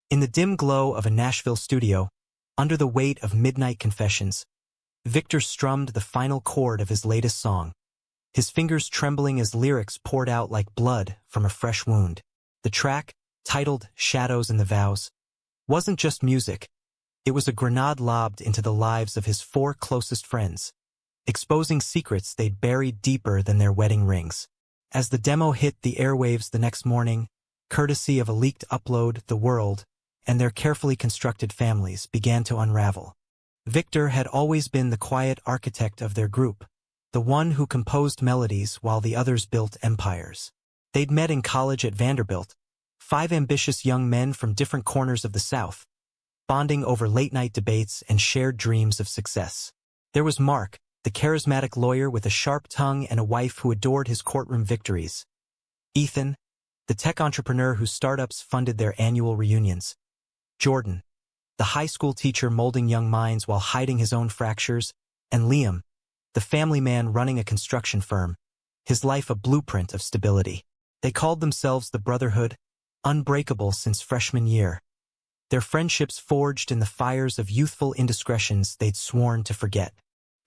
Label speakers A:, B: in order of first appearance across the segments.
A: In the dim glow of a Nashville studio, under the weight of midnight confessions, Victor strummed the final chord of his latest song, his fingers trembling as lyrics poured out like blood from a fresh wound. The track, titled Shadows in the Vows, wasn't just music. It was a grenade lobbed into the lives of his 4 closest friends, exposing secrets they'd buried deeper than their wedding rings. As the demo hit the airwaves the next morning, courtesy of a leaked upload, the world and their carefully constructed families began to unravel. Victor had always been the quiet architect of their group, the one who composed melodies while the others built empires. They'd met in college at Vanderbilt, 5 ambitious young men from different corners of the South, bonding over late-night debates and shared dreams of success. There was Mark, the charismatic lawyer with a sharp tongue and a wife who adored his courtroom victories. Ethan, the tech entrepreneur whose startups funded their annual reunions. Jordan, the high school teacher molding young minds while hiding his own fractures. And Liam, the family man running a construction firm, his life a blueprint of stability. They called themselves the Brotherhood, unbreakable since freshman year. Their friendships forged in the fires of youthful indiscretions they'd sworn to forget.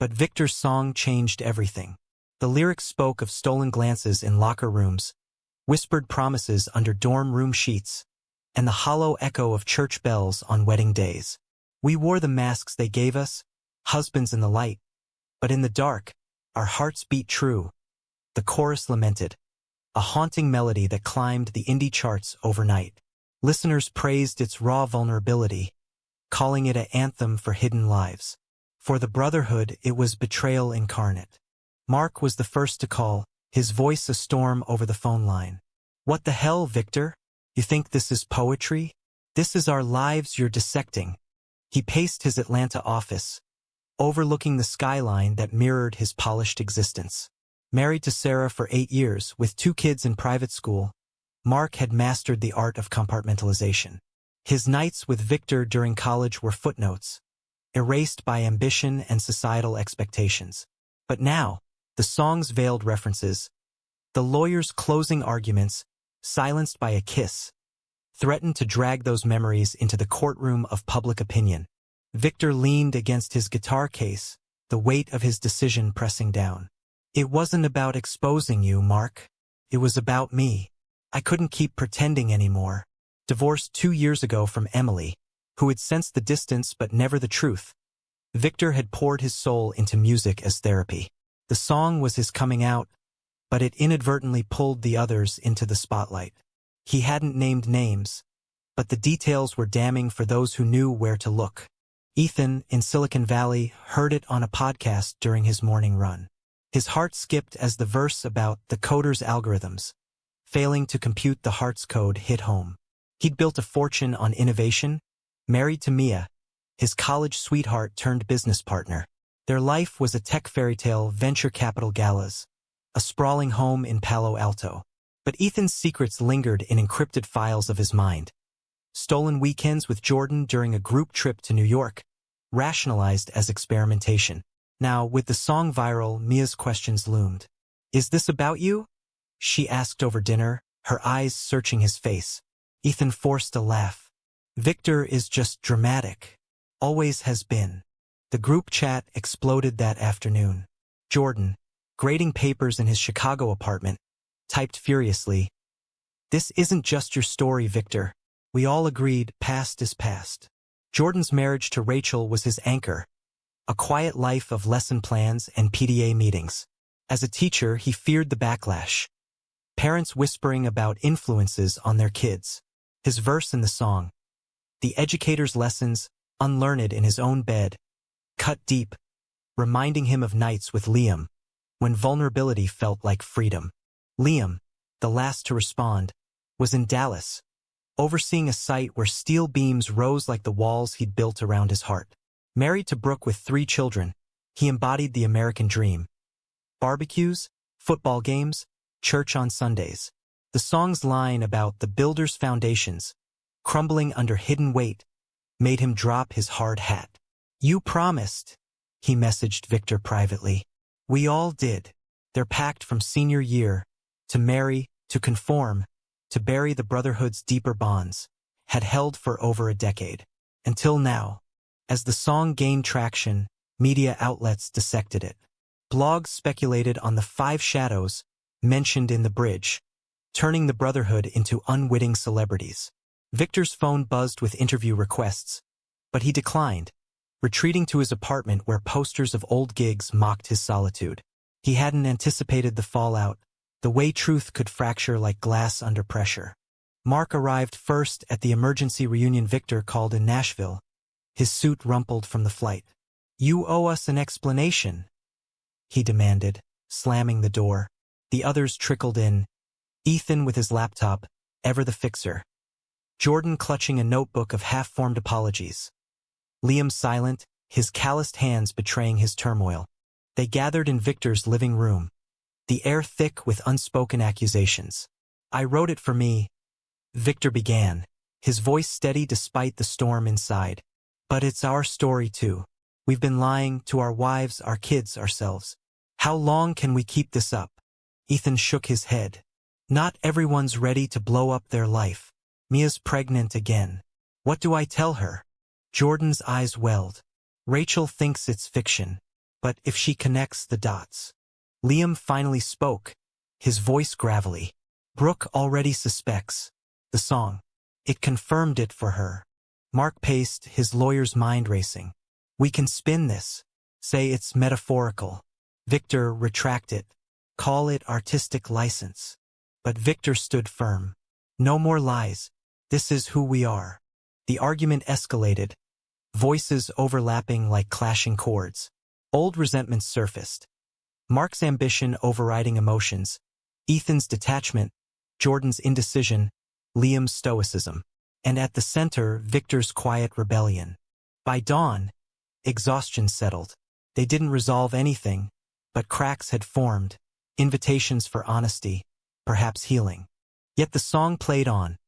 A: But Victor's song changed everything. The lyrics spoke of stolen glances in locker rooms, whispered promises under dorm room sheets, and the hollow echo of church bells on wedding days. We wore the masks they gave us, husbands in the light, but in the dark, our hearts beat true. The chorus lamented, a haunting melody that climbed the indie charts overnight. Listeners praised its raw vulnerability, calling it an anthem for hidden lives. For the Brotherhood, it was betrayal incarnate. Mark was the first to call, his voice a storm over the phone line. "What the hell, Victor? You think this is poetry? This is our lives you're dissecting." He paced his Atlanta office, overlooking the skyline that mirrored his polished existence. Married to Sarah for 8 years, with 2 kids in private school, Mark had mastered the art of compartmentalization. His nights with Victor during college were footnotes, erased by ambition and societal expectations. But now, the song's veiled references, the lawyer's closing arguments, silenced by a kiss, threatened to drag those memories into the courtroom of public opinion. Victor leaned against his guitar case, the weight of his decision pressing down. "It wasn't about exposing you, Mark. It was about me. I couldn't keep pretending anymore." Divorced 2 years ago from Emily, who had sensed the distance but never the truth, Victor had poured his soul into music as therapy. The song was his coming out, but it inadvertently pulled the others into the spotlight. He hadn't named names, but the details were damning for those who knew where to look. Ethan, in Silicon Valley, heard it on a podcast during his morning run. His heart skipped as the verse about the coder's algorithms, failing to compute the heart's code, hit home. He'd built a fortune on innovation, married to Mia, his college sweetheart turned business partner. Their life was a tech fairy tale, venture capital galas, a sprawling home in Palo Alto. But Ethan's secrets lingered in encrypted files of his mind. Stolen weekends with Jordan during a group trip to New York, rationalized as experimentation. Now, with the song viral, Mia's questions loomed. "Is this about you?" she asked over dinner, her eyes searching his face. Ethan forced a laugh. "Victor is just dramatic. Always has been." The group chat exploded that afternoon. Jordan, grading papers in his Chicago apartment, typed furiously, "This isn't just your story, Victor. We all agreed past is past." Jordan's marriage to Rachel was his anchor, a quiet life of lesson plans and PTA meetings. As a teacher, he feared the backlash, parents whispering about influences on their kids. His verse in the song, "The educator's lessons, unlearned in his own bed," cut deep, reminding him of nights with Liam, when vulnerability felt like freedom. Liam, the last to respond, was in Dallas, overseeing a site where steel beams rose like the walls he'd built around his heart. Married to Brooke with 3 children, he embodied the American dream. Barbecues, football games, church on Sundays. The song's line about the builder's foundations, crumbling under hidden weight, made him drop his hard hat. "You promised," he messaged Victor privately. "We all did." Their pact from senior year, to marry, to conform, to bury the Brotherhood's deeper bonds, had held for over a decade. Until now, as the song gained traction, media outlets dissected it. Blogs speculated on the 5 shadows mentioned in the bridge, turning the Brotherhood into unwitting celebrities. Victor's phone buzzed with interview requests, but he declined, retreating to his apartment where posters of old gigs mocked his solitude. He hadn't anticipated the fallout, the way truth could fracture like glass under pressure. Mark arrived first at the emergency reunion Victor called in Nashville, his suit rumpled from the flight. "You owe us an explanation," he demanded, slamming the door. The others trickled in, Ethan with his laptop, ever the fixer. Jordan clutching a notebook of half-formed apologies. Liam silent, his calloused hands betraying his turmoil. They gathered in Victor's living room, the air thick with unspoken accusations. "I wrote it for me," Victor began, his voice steady despite the storm inside. "But it's our story too. We've been lying to our wives, our kids, ourselves. How long can we keep this up?" Ethan shook his head. "Not everyone's ready to blow up their life. Mia's pregnant again. What do I tell her?" Jordan's eyes welled. "Rachel thinks it's fiction, but if she connects the dots." Liam finally spoke, his voice gravelly. "Brooke already suspects. The song. It confirmed it for her." Mark paced, his lawyer's mind racing. "We can spin this. Say it's metaphorical. Victor, retract it. Call it artistic license." But Victor stood firm. "No more lies. This is who we are." The argument escalated, voices overlapping like clashing chords. Old resentments surfaced. Mark's ambition overriding emotions, Ethan's detachment, Jordan's indecision, Liam's stoicism. And at the center, Victor's quiet rebellion. By dawn, exhaustion settled. They didn't resolve anything, but cracks had formed, invitations for honesty, perhaps healing. Yet the song played on,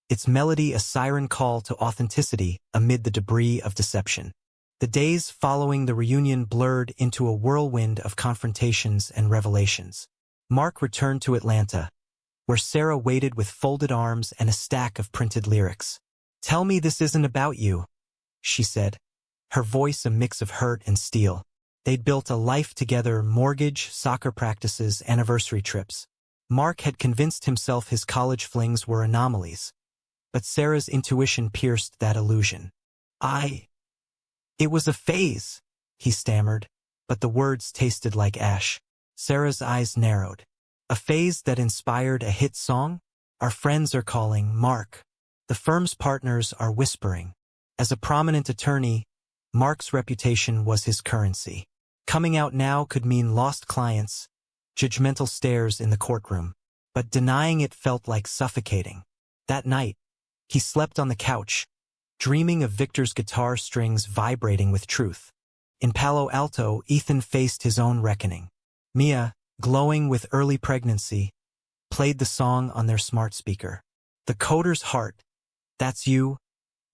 A: its melody a siren call to authenticity amid the debris of deception. The days following the reunion blurred into a whirlwind of confrontations and revelations. Mark returned to Atlanta, where Sarah waited with folded arms and a stack of printed lyrics. "Tell me this isn't about you," she said, her voice a mix of hurt and steel. They'd built a life together, mortgage, soccer practices, anniversary trips. Mark had convinced himself his college flings were anomalies. But Sarah's intuition pierced that illusion. It was a phase," he stammered, but the words tasted like ash. Sarah's eyes narrowed. "A phase that inspired a hit song? Our friends are calling, Mark. The firm's partners are whispering." As a prominent attorney, Mark's reputation was his currency. Coming out now could mean lost clients, judgmental stares in the courtroom. But denying it felt like suffocating. That night, he slept on the couch, dreaming of Victor's guitar strings vibrating with truth. In Palo Alto, Ethan faced his own reckoning. Mia, glowing with early pregnancy, played the song on their smart speaker. "The coder's heart. That's you,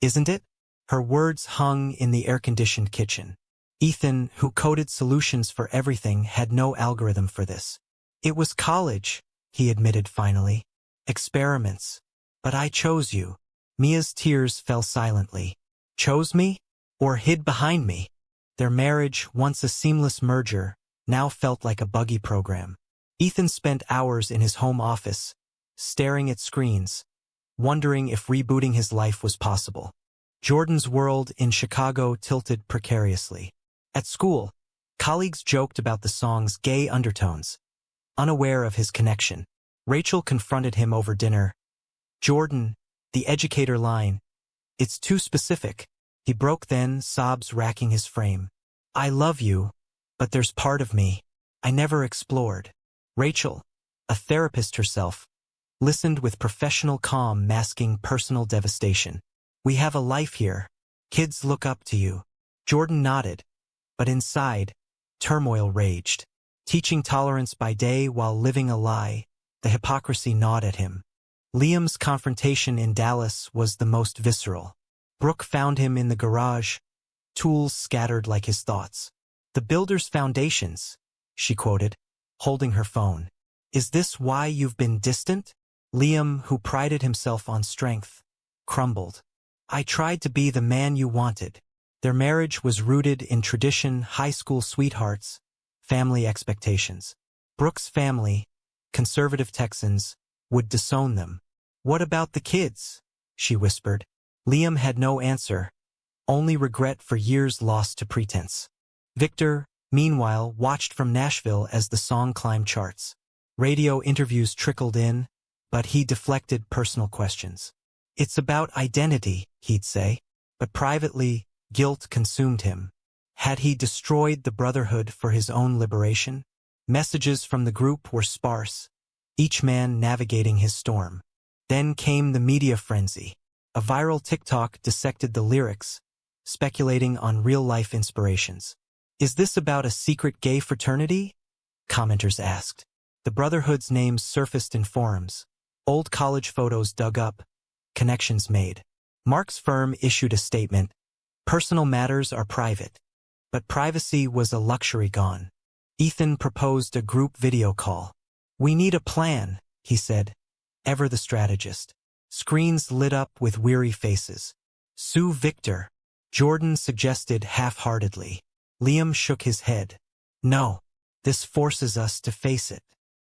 A: isn't it?" Her words hung in the air-conditioned kitchen. Ethan, who coded solutions for everything, had no algorithm for this. "It was college," he admitted finally. "Experiments. But I chose you." Mia's tears fell silently. Chose me? Or hid behind me? Their marriage, once a seamless merger, now felt like a buggy program. Ethan spent hours in his home office, staring at screens, wondering if rebooting his life was possible. Jordan's world in Chicago tilted precariously. At school, colleagues joked about the song's gay undertones, unaware of his connection. Rachel confronted him over dinner. "Jordan, the educator line. It's too specific." He broke then, sobs racking his frame. "I love you, but there's part of me I never explored." Rachel, a therapist herself, listened with professional calm masking personal devastation. "We have a life here. Kids look up to you." Jordan nodded, but inside, turmoil raged. Teaching tolerance by day while living a lie, the hypocrisy gnawed at him. Liam's confrontation in Dallas was the most visceral. Brooke found him in the garage, tools scattered like his thoughts. "The builder's foundations," she quoted, holding her phone. "Is this why you've been distant?" Liam, who prided himself on strength, crumbled. I tried to be the man you wanted. Their marriage was rooted in tradition, high school sweethearts, family expectations. Brooke's family, conservative Texans, would disown them. What about the kids? She whispered. Liam had no answer, only regret for years lost to pretense. Victor, meanwhile, watched from Nashville as the song climbed charts. Radio interviews trickled in, but he deflected personal questions. It's about identity, he'd say, but privately, guilt consumed him. Had he destroyed the brotherhood for his own liberation? Messages from the group were sparse, each man navigating his storm. Then came the media frenzy. A viral TikTok dissected the lyrics, speculating on real-life inspirations. Is this about a secret gay fraternity? Commenters asked. The brotherhood's names surfaced in forums. Old college photos dug up, connections made. Mark's firm issued a statement. Personal matters are private. But privacy was a luxury gone. Ethan proposed a group video call. We need a plan, he said, ever the strategist. Screens lit up with weary faces. Sue Victor, Jordan suggested half-heartedly. Liam shook his head. No, this forces us to face it.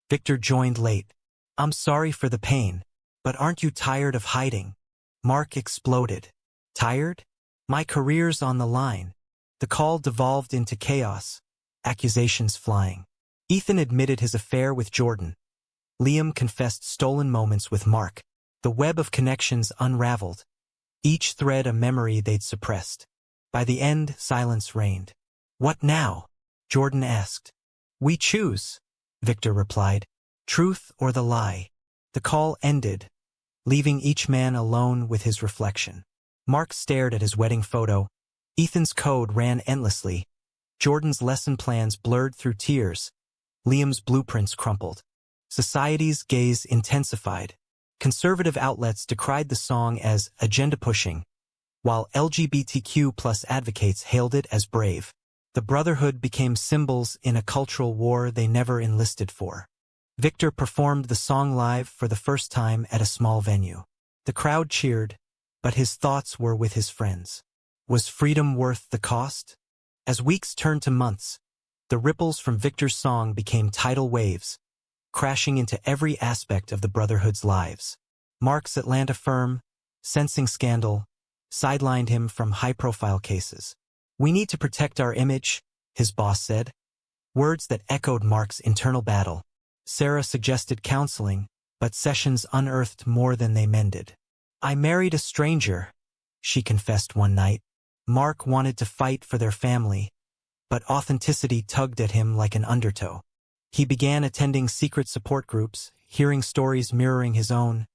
A: Victor joined late. I'm sorry for the pain, but aren't you tired of hiding? Mark exploded. Tired? My career's on the line. The call devolved into chaos, accusations flying. Ethan admitted his affair with Jordan. Liam confessed stolen moments with Mark. The web of connections unraveled, each thread a memory they'd suppressed. By the end, silence reigned. What now? Jordan asked. We choose, Victor replied. Truth or the lie. The call ended, leaving each man alone with his reflection. Mark stared at his wedding photo. Ethan's code ran endlessly. Jordan's lesson plans blurred through tears. Liam's blueprints crumpled. Society's gaze intensified. Conservative outlets decried the song as agenda-pushing, while LGBTQ+ advocates hailed it as brave. The brotherhood became symbols in a cultural war they never enlisted for. Victor performed the song live for the first time at a small venue. The crowd cheered, but his thoughts were with his friends. Was freedom worth the cost? As weeks turned to months, the ripples from Victor's song became tidal waves, crashing into every aspect of the brotherhood's lives. Mark's Atlanta firm, sensing scandal, sidelined him from high-profile cases. We need to protect our image, his boss said. Words that echoed Mark's internal battle. Sarah suggested counseling, but sessions unearthed more than they mended. I married a stranger, she confessed one night. Mark wanted to fight for their family, but authenticity tugged at him like an undertow. He began attending secret support groups, hearing stories mirroring his own,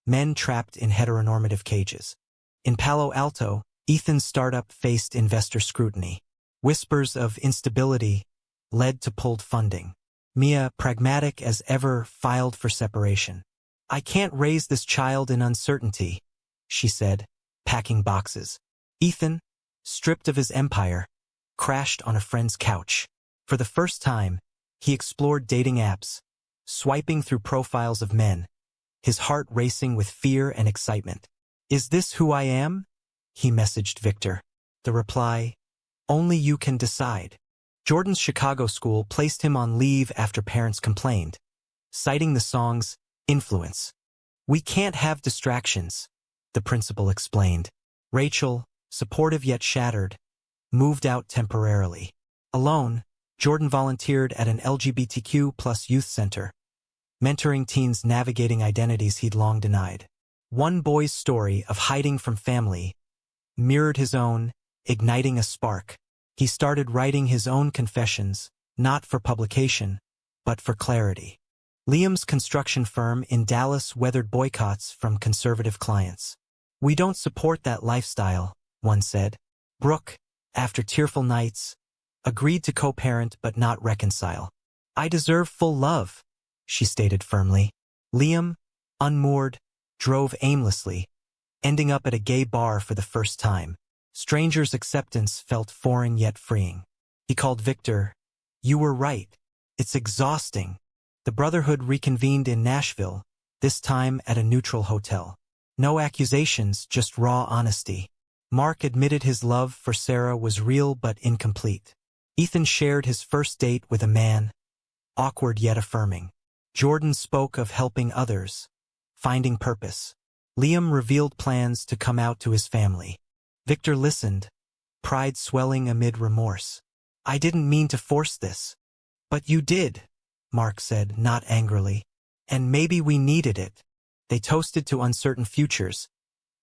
A: men trapped in heteronormative cages. In Palo Alto, Ethan's startup faced investor scrutiny. Whispers of instability led to pulled funding. Mia, pragmatic as ever, filed for separation. I can't raise this child in uncertainty, she said, packing boxes. Ethan, stripped of his empire, crashed on a friend's couch. For the first time, he explored dating apps, swiping through profiles of men, his heart racing with fear and excitement. Is this who I am? He messaged Victor. The reply, only you can decide. Jordan's Chicago school placed him on leave after parents complained, citing the song's influence. We can't have distractions, the principal explained. Rachel, supportive yet shattered, moved out temporarily. Alone, Jordan volunteered at an LGBTQ+ youth center, mentoring teens navigating identities he'd long denied. One boy's story of hiding from family mirrored his own, igniting a spark. He started writing his own confessions, not for publication, but for clarity. Liam's construction firm in Dallas weathered boycotts from conservative clients. We don't support that lifestyle, one said. Brooke, after tearful nights, agreed to co-parent but not reconcile. I deserve full love, she stated firmly. Liam, unmoored, drove aimlessly, ending up at a gay bar for the first time. Stranger's acceptance felt foreign yet freeing. He called Victor. You were right. It's exhausting. The brotherhood reconvened in Nashville, this time at a neutral hotel. No accusations, just raw honesty. Mark admitted his love for Sarah was real but incomplete. Ethan shared his first date with a man, awkward yet affirming. Jordan spoke of helping others, finding purpose. Liam revealed plans to come out to his family. Victor listened, pride swelling amid remorse. I didn't mean to force this. But you did, Mark said, not angrily. And maybe we needed it. They toasted to uncertain futures,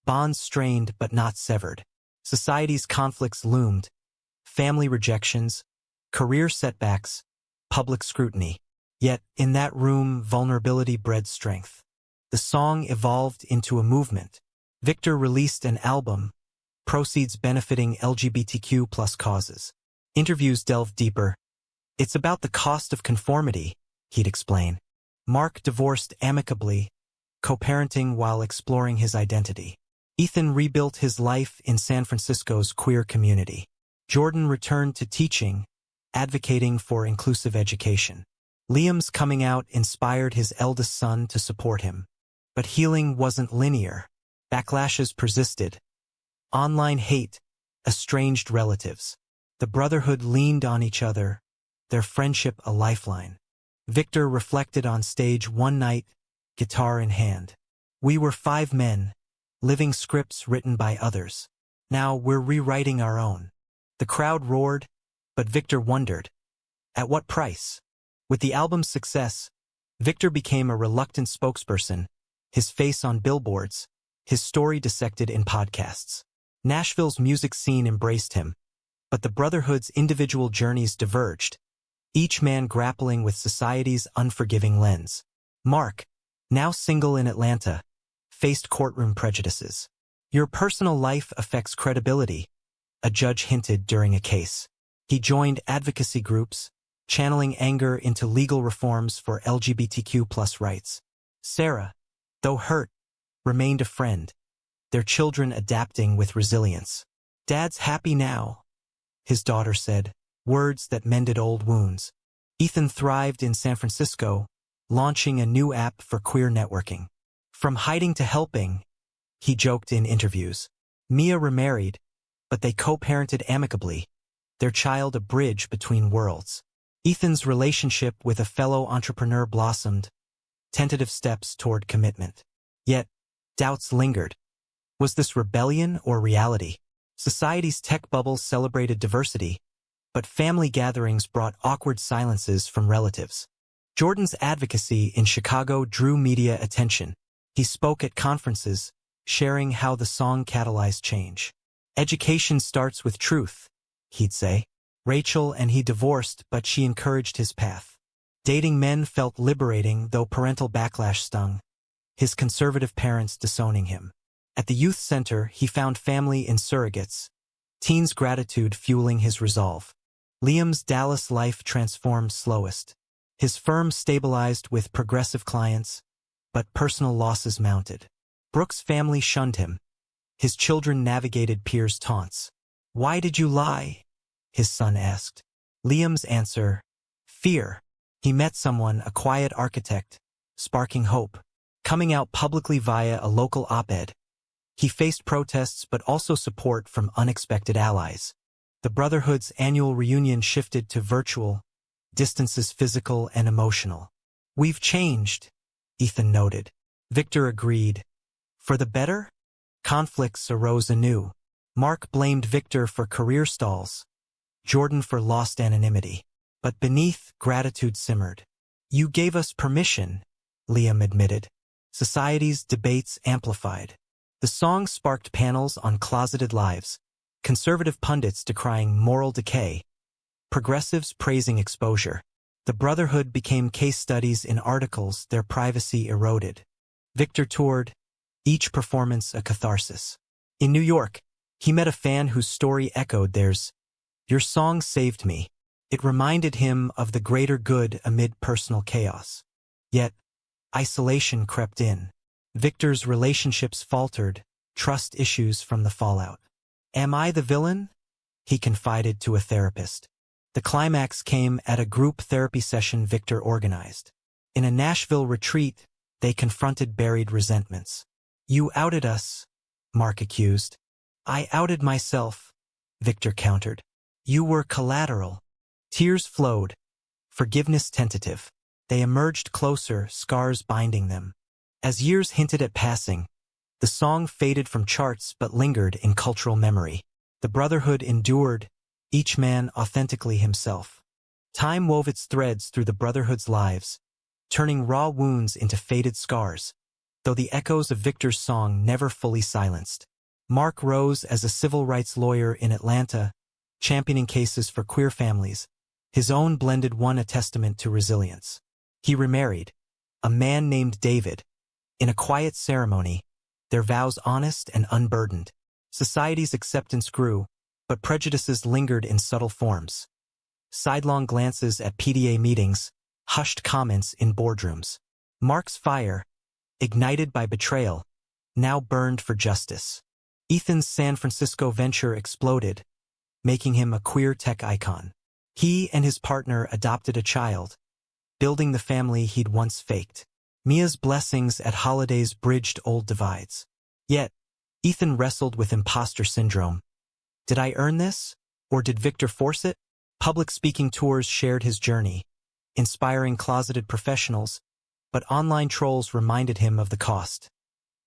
A: bonds strained but not severed. Society's conflicts loomed, family rejections, career setbacks, public scrutiny. Yet, in that room, vulnerability bred strength. The song evolved into a movement. Victor released an album, proceeds benefiting LGBTQ+ causes. Interviews delved deeper. It's about the cost of conformity, he'd explain. Mark divorced amicably, co-parenting while exploring his identity. Ethan rebuilt his life in San Francisco's queer community. Jordan returned to teaching, advocating for inclusive education. Liam's coming out inspired his eldest son to support him. But healing wasn't linear. Backlashes persisted. Online hate, estranged relatives. The brotherhood leaned on each other, their friendship a lifeline. Victor reflected on stage one night, guitar in hand. We were 5 men, living scripts written by others. Now we're rewriting our own. The crowd roared, but Victor wondered. At what price? With the album's success, Victor became a reluctant spokesperson, his face on billboards, his story dissected in podcasts. Nashville's music scene embraced him, but the brotherhood's individual journeys diverged, each man grappling with society's unforgiving lens. Mark, now single in Atlanta, faced courtroom prejudices. Your personal life affects credibility, a judge hinted during a case. He joined advocacy groups, channeling anger into legal reforms for LGBTQ+ rights. Sarah, though hurt, remained a friend, their children adapting with resilience. Dad's happy now, his daughter said, words that mended old wounds. Ethan thrived in San Francisco, launching a new app for queer networking. From hiding to helping, he joked in interviews. Mia remarried, but they co-parented amicably, their child a bridge between worlds. Ethan's relationship with a fellow entrepreneur blossomed, tentative steps toward commitment. Yet, doubts lingered. Was this rebellion or reality? Society's tech bubble celebrated diversity, but family gatherings brought awkward silences from relatives. Jordan's advocacy in Chicago drew media attention. He spoke at conferences, sharing how the song catalyzed change. Education starts with truth, he'd say. Rachel and he divorced, but she encouraged his path. Dating men felt liberating, though parental backlash stung, his conservative parents disowning him. At the youth center, he found family in surrogates, teens' gratitude fueling his resolve. Liam's Dallas life transformed slowest. His firm stabilized with progressive clients, but personal losses mounted. Brooks' family shunned him. His children navigated peers' taunts. Why did you lie? His son asked. Liam's answer, fear. He met someone, a quiet architect, sparking hope. Coming out publicly via a local op-ed, he faced protests but also support from unexpected allies. The Brotherhood's annual reunion shifted to virtual, distances physical and emotional. We've changed, Ethan noted. Victor agreed. For the better? Conflicts arose anew. Mark blamed Victor for career stalls, Jordan for lost anonymity. But beneath, gratitude simmered. You gave us permission, Liam admitted. Society's debates amplified. The song sparked panels on closeted lives, conservative pundits decrying moral decay, progressives praising exposure. The Brotherhood became case studies in articles, their privacy eroded. Victor toured, each performance a catharsis. In New York, he met a fan whose story echoed theirs. Your song saved me. It reminded him of the greater good amid personal chaos. Yet, isolation crept in. Victor's relationships faltered, trust issues from the fallout. Am I the villain? He confided to a therapist. The climax came at a group therapy session Victor organized. In a Nashville retreat, they confronted buried resentments. "You outed us," Mark accused. "I outed myself," Victor countered. "You were collateral." Tears flowed, forgiveness tentative. They emerged closer, scars binding them. As years hinted at passing, the song faded from charts but lingered in cultural memory. The brotherhood endured, each man authentically himself. Time wove its threads through the brotherhood's lives, turning raw wounds into faded scars, though the echoes of Victor's song never fully silenced. Mark rose as a civil rights lawyer in Atlanta, championing cases for queer families. His own blended one a testament to resilience. He remarried, a man named David. In a quiet ceremony, their vows honest and unburdened. Society's acceptance grew, but prejudices lingered in subtle forms. Sidelong glances at PDA meetings, hushed comments in boardrooms. Mark's fire, ignited by betrayal, now burned for justice. Ethan's San Francisco venture exploded, making him a queer tech icon. He and his partner adopted a child, building the family he'd once faked. Mia's blessings at holidays bridged old divides. Yet, Ethan wrestled with imposter syndrome. Did I earn this? Or did Victor force it? Public speaking tours shared his journey, inspiring closeted professionals, but online trolls reminded him of the cost.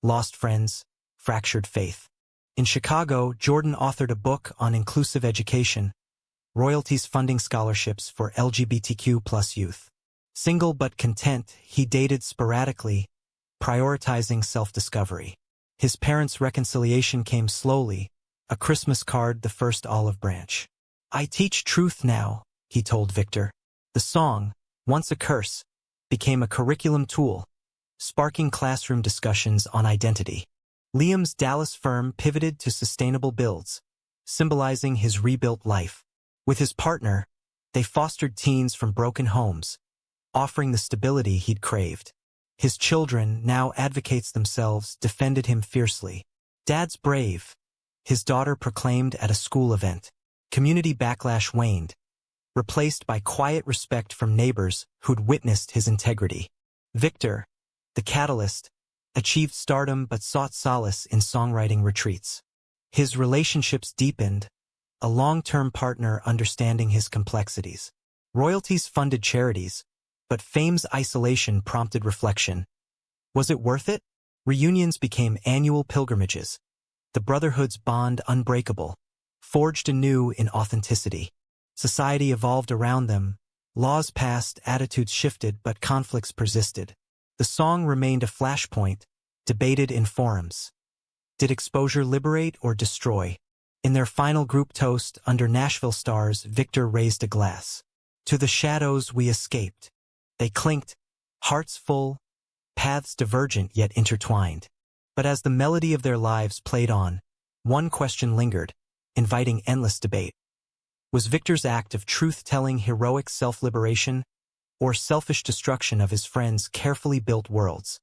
A: Lost friends, fractured faith. In Chicago, Jordan authored a book on inclusive education, royalties funding scholarships for LGBTQ+ youth. Single but content, he dated sporadically, prioritizing self-discovery. His parents' reconciliation came slowly, a Christmas card the first olive branch. "I teach truth now," he told Victor. The song, once a curse, became a curriculum tool, sparking classroom discussions on identity. Liam's Dallas firm pivoted to sustainable builds, symbolizing his rebuilt life. With his partner, they fostered teens from broken homes, offering the stability he'd craved. His children, now advocates themselves, defended him fiercely. "Dad's brave," his daughter proclaimed at a school event. Community backlash waned, replaced by quiet respect from neighbors who'd witnessed his integrity. Victor, the catalyst, achieved stardom but sought solace in songwriting retreats. His relationships deepened, a long-term partner understanding his complexities. Royalties funded charities, but fame's isolation prompted reflection. Was it worth it? Reunions became annual pilgrimages, the brotherhood's bond unbreakable, forged anew in authenticity. Society evolved around them, laws passed, attitudes shifted, but conflicts persisted. The song remained a flashpoint, debated in forums. Did exposure liberate or destroy? In their final group toast under Nashville stars, Victor raised a glass. "To the shadows we escaped." They clinked, hearts full, paths divergent yet intertwined. But as the melody of their lives played on, one question lingered, inviting endless debate. Was Victor's act of truth-telling heroic self-liberation, or selfish destruction of his friends' carefully built worlds?